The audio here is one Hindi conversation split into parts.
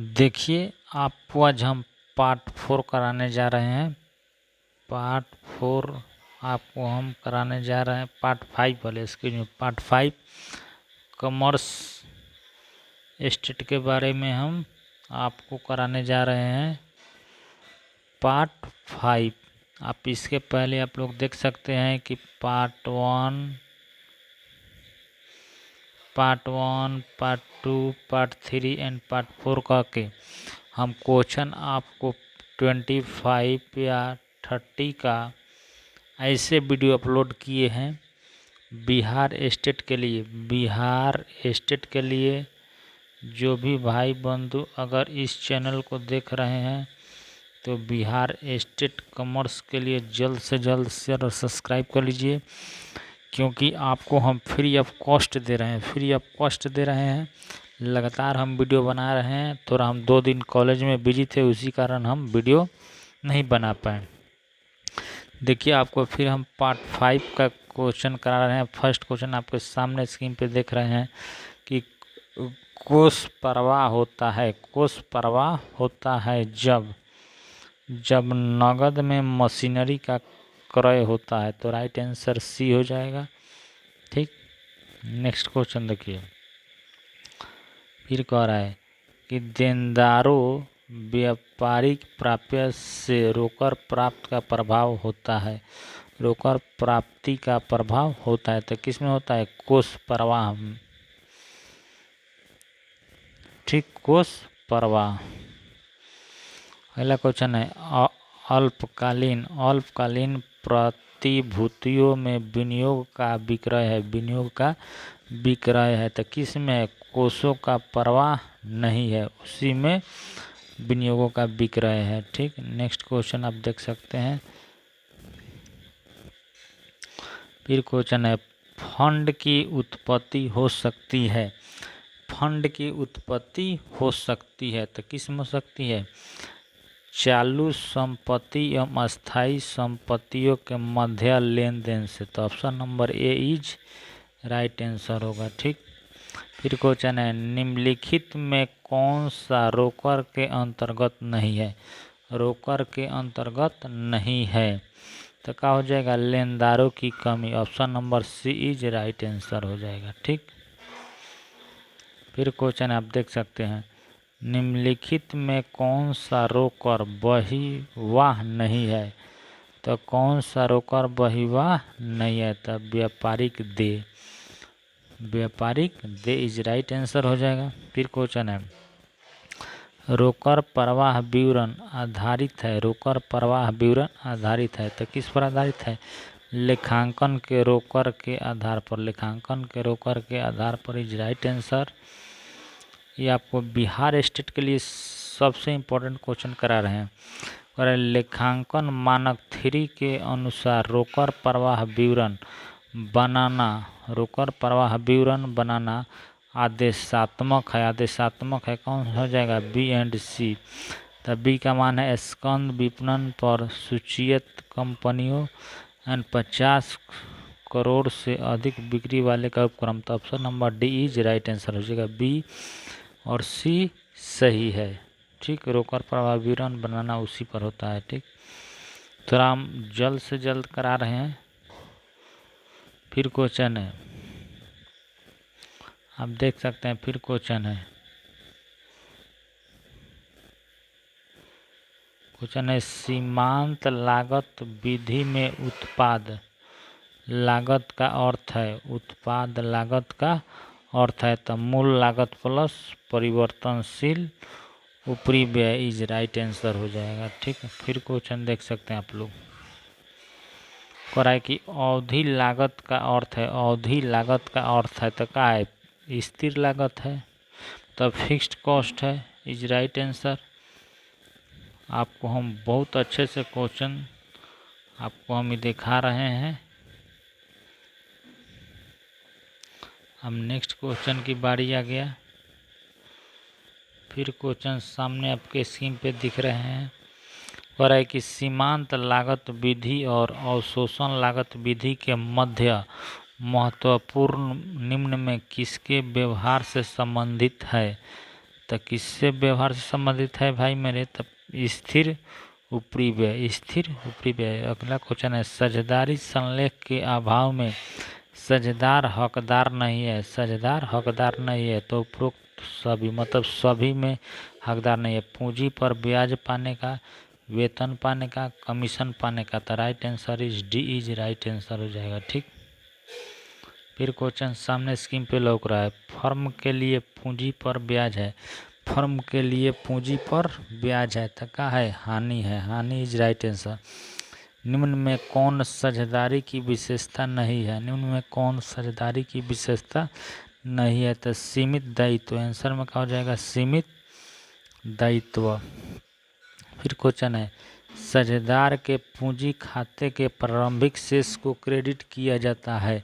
देखिए, आपको आज हम पार्ट 4 कराने जा रहे हैं। पार्ट 4 आपको हम कराने जा रहे हैं। पार्ट 5 वाले पार्ट 5 कॉमर्स एस्टेट के बारे में हम आपको कराने जा रहे हैं। पार्ट 5 आप इसके पहले आप लोग देख सकते हैं कि part 1, part 2, part 3 and part 4 का के हम क्वेश्चन आपको 25 या 30 का ऐसे वीडियो अपलोड किए हैं बिहार स्टेट के लिए। बिहार स्टेट के लिए जो भी भाई बंधु अगर इस चैनल को देख रहे हैं तो बिहार स्टेट कॉमर्स के लिए जल्द से जल्द शेयर और सब्सक्राइब कर लीजिए, क्योंकि आपको हम फ्री ऑफ कॉस्ट दे रहे हैं। लगातार हम वीडियो बना रहे हैं। थोड़ा हम 2 दिन कॉलेज में बिजी थे, उसी कारण हम वीडियो नहीं बना पाए। देखिए, आपको फिर हम पार्ट 5 का क्वेश्चन करा रहे हैं। फर्स्ट क्वेश्चन आपके सामने स्क्रीन पे देख रहे हैं कि कोष प्रवाह होता है जब नगद में मशीनरी का क्रय होता है। तो राइट आंसर सी हो जाएगा। ठीक, नेक्स्ट क्वेश्चन देखिए, फिर कह रहा है कि देनदारों व्यापारिक प्राप्य से रोकड़ प्राप्त का प्रभाव होता है। रोकड़ प्राप्ति का प्रभाव होता है तो किस में होता है? कोष प्रवाह। ठीक, कोष प्रवाह। अगला क्वेश्चन है अल्पकालीन प्रतिभूतियों में विनियोग का विक्रय है तो किस में? कोषों का प्रवाह नहीं है, उसी में विनियोगों का विक्रय है। ठीक, नेक्स्ट क्वेश्चन आप देख सकते हैं। फिर क्वेश्चन है फंड की उत्पत्ति हो सकती है। फंड की उत्पत्ति हो सकती है तो किस में हो सकती है? चालू संपत्ति एवं अस्थायी संपत्तियों के मध्य लेन देन से। तो option number A is right answer होगा। ठीक, फिर क्वेश्चन है निम्नलिखित में कौन सा रोकड़ के अंतर्गत नहीं है? रोकड़ के अंतर्गत नहीं है तो क्या हो जाएगा? लेनदारों की कमी। Option number C is right answer हो जाएगा। ठीक, फिर क्वेश्चन आप देख सकते हैं निम्नलिखित में कौन सा रोकड़ बहिर्वाह नहीं है? तो कौन सा रोकड़ बहिर्वाह नहीं है? तो व्यापारिक दे इज राइट आंसर हो जाएगा। फिर क्वेश्चन है रोकड़ प्रवाह विवरण आधारित है। रोकड़ प्रवाह विवरण आधारित है तो किस पर आधारित है? लेखांकन के रोकड़ के आधार पर इज राइट आंसर। ये आपको बिहार स्टेट के लिए सबसे इम्पोर्टेंट क्वेश्चन करा रहे हैं। और लेखांकन मानक 3 के अनुसार रोकड़ प्रवाह विवरण बनाना आदेशात्मक है। कौन हो जाएगा? बी एंड सी। तब बी का मान है स्कंद विपणन पर सूचीकृत कंपनियों एंड 50 करोड़ से अधिक बिक्री वाले का उपक्रम। तो option number D is right answer हो जाएगा। बी और सी सही है। ठीक, रोकड़ प्रवाह विवरण बनाना उसी पर होता है। ठीक, थोड़ा हम जल्द से जल्द करा रहे हैं। फिर क्वेश्चन है आप देख सकते हैं। फिर क्वेश्चन है सीमांत लागत विधि में उत्पाद लागत का अर्थ है तो मूल लागत प्लस परिवर्तनशील ऊपरी व्यय इज राइट आंसर हो जाएगा। ठीक, फिर क्वेश्चन देख सकते हैं आप लोग कराए कि अवधि लागत का अर्थ है तो क्या है? स्थिर लागत है तो फिक्स्ड कॉस्ट है इज राइट आंसर। आपको हम बहुत अच्छे से क्वेश्चन आपको हम दिखा रहे हैं। हम नेक्स्ट क्वेश्चन की बारी आ गया। फिर क्वेश्चन सामने आपके स्क्रीन पे दिख रहे हैं और है कि सीमांत लागत विधि और अवशोषण लागत विधि के मध्य महत्वपूर्ण निम्न में किसके व्यवहार से संबंधित है? तो किससे व्यवहार से संबंधित है भाई मेरे? तब स्थिर ऊपरी व्यय, स्थिर ऊपरी व्यय। अगला क्वेश्चन है, साझेदारी संलेख के अभाव में साझेदार हकदार नहीं है, साझेदार हकदार नहीं है तो उपरोक्त सभी, मतलब सभी में हकदार नहीं है। पूंजी पर ब्याज पाने का, वेतन पाने का, कमीशन पाने का, तो right answer is D is right answer हो जाएगा। ठीक, फिर क्वेश्चन सामने स्क्रीन पे लौक रहा है, फर्म के लिए पूंजी पर ब्याज है, फर्म के लिए पूंजी पर ब्याज है तो क्या है? हानि है, हानि इज राइट आंसर। निम्न में कौन साझेदारी की विशेषता नहीं है? निम्न में कौन साझेदारी की विशेषता नहीं है? तो सीमित दायित्व, आंसर में क्या हो जाएगा? सीमित दायित्व। फिर क्वेश्चन है, साझेदार के पूंजी खाते के प्रारंभिक शेष को क्रेडिट किया जाता है,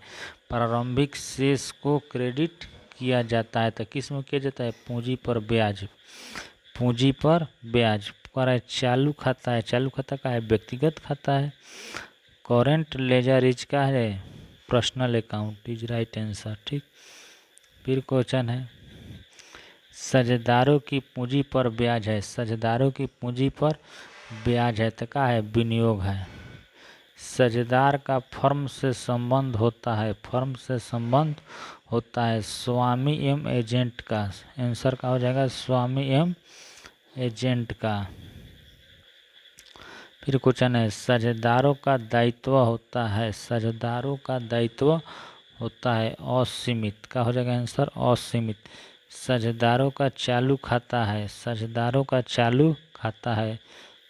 प्रारंभिक शेष को क्रेडिट किया जाता है तो किस में किया जाता है? पूंजी पर ब्याज, पूंजी पर ब्याज पर है। चालू खाता है, चालू खाता का है? व्यक्तिगत खाता है। करेंट लेजर इज का है? Personal account is right answer. ठीक, फिर क्वेश्चन है, साझेदारों की पूंजी पर ब्याज है, साझेदारों की पूंजी पर ब्याज है तो क्या है? विनियोग है। साझेदार का फर्म से संबंध होता है, फर्म से संबंध होता है स्वामी एवं एजेंट का, आंसर का हो जाएगा स्वामी एवं एजेंट का। फिर क्वेश्चन है, साझेदारों का दायित्व होता है, साझेदारों का दायित्व होता है असीमित, का हो जाएगा आंसर असीमित। साझेदारों का चालू खाता है, साझेदारों का चालू खाता है,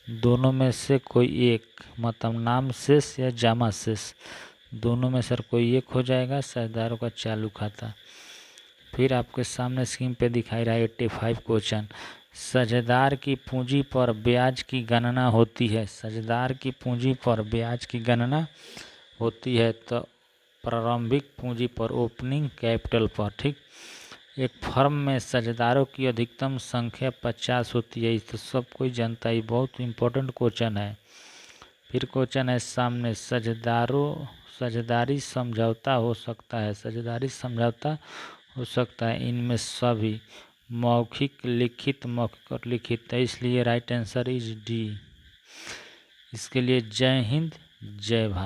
दोनों में से कोई एक, मतलब नाम शेष या जमा शेष, दोनों में से कोई एक हो जाएगा साझेदारों का चालू खाता। फिर आपके सामने स्क्रीन पे दिखाई रहा है 85 क्वेश्चन, साझेदार की पूंजी पर ब्याज की गणना होती है, साझेदार की पूंजी पर ब्याज की गणना होती है तो प्रारंभिक पूंजी पर, ओपनिंग कैपिटल पर। ठीक, एक फर्म में साझेदारों की अधिकतम संख्या 50 होती है, तो सब कोई जानता है, बहुत इम्पोर्टेंट क्वेश्चन है। फिर क्वेश्चन है सामने, साझेदारी समझौता हो सकता है, साझेदारी समझौता हो सकता है इनमें सभी मौखिक, लिखित, मौखिक और लिखित, है इसलिए राइट आंसर इज डी। इसके लिए जय हिंद, जय भारत।